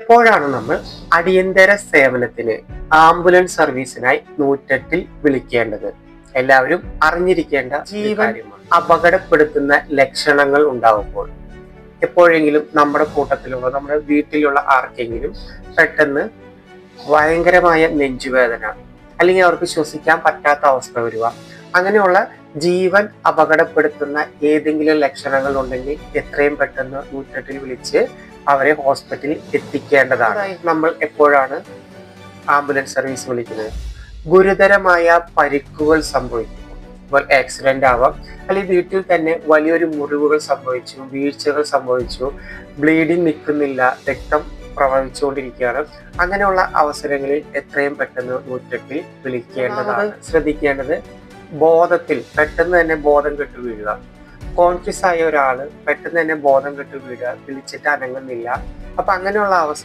എപ്പോഴാണ് നമ്മൾ അടിയന്തര സേവനത്തിന് ആംബുലൻസ് സർവീസിനായി 108 വിളിക്കേണ്ടത്? എല്ലാവരും അറിഞ്ഞിരിക്കേണ്ട ജീവൻ അപകടപ്പെടുത്തുന്ന ലക്ഷണങ്ങൾ ഉണ്ടാകുമ്പോൾ, എപ്പോഴെങ്കിലും നമ്മുടെ കൂട്ടത്തിലുള്ള നമ്മുടെ വീട്ടിലുള്ള ആർക്കെങ്കിലും പെട്ടെന്ന് ഭയങ്കരമായ നെഞ്ചുവേദന, അല്ലെങ്കിൽ അവർക്ക് ശ്വസിക്കാൻ പറ്റാത്ത അവസ്ഥ വരിക, അങ്ങനെയുള്ള ജീവൻ അപകടപ്പെടുത്തുന്ന ഏതെങ്കിലും ലക്ഷണങ്ങൾ ഉണ്ടെങ്കിൽ എത്രയും പെട്ടെന്ന് 108 വിളിച്ച് അവരെ ഹോസ്പിറ്റലിൽ എത്തിക്കേണ്ടതാണ്. നമ്മൾ എപ്പോഴാണ് ആംബുലൻസ് സർവീസ് വിളിക്കുന്നത്? ഗുരുതരമായ പരിക്കുകൾ സംഭവിക്കുമ്പോൾ, ഇപ്പോൾ ആക്സിഡന്റ് ആവാം, അല്ലെങ്കിൽ വീട്ടിൽ തന്നെ വലിയൊരു മുറിവുകൾ സംഭവിച്ചു, വീഴ്ചകൾ സംഭവിച്ചു, ബ്ലീഡിങ് നിൽക്കുന്നില്ല, രക്തം പ്രവഹിച്ചുകൊണ്ടിരിക്കുകയാണ്, അങ്ങനെയുള്ള അവസരങ്ങളിൽ എത്രയും പെട്ടെന്ന് 108 വിളിക്കേണ്ടതാണ്. ശ്രദ്ധിക്കേണ്ടത്, ബോധത്തിൽ പെട്ടെന്ന് തന്നെ ബോധം കെട്ടു വീഴുക, കോൺഷ്യസ് ആയ ഒരാൾ പെട്ടെന്ന് തന്നെ ബോധം കെട്ടു വീഴുക, വിളിച്ചിട്ട് അനങ്ങുന്നില്ല, അപ്പൊ അങ്ങനെയുള്ള അവസ്ഥ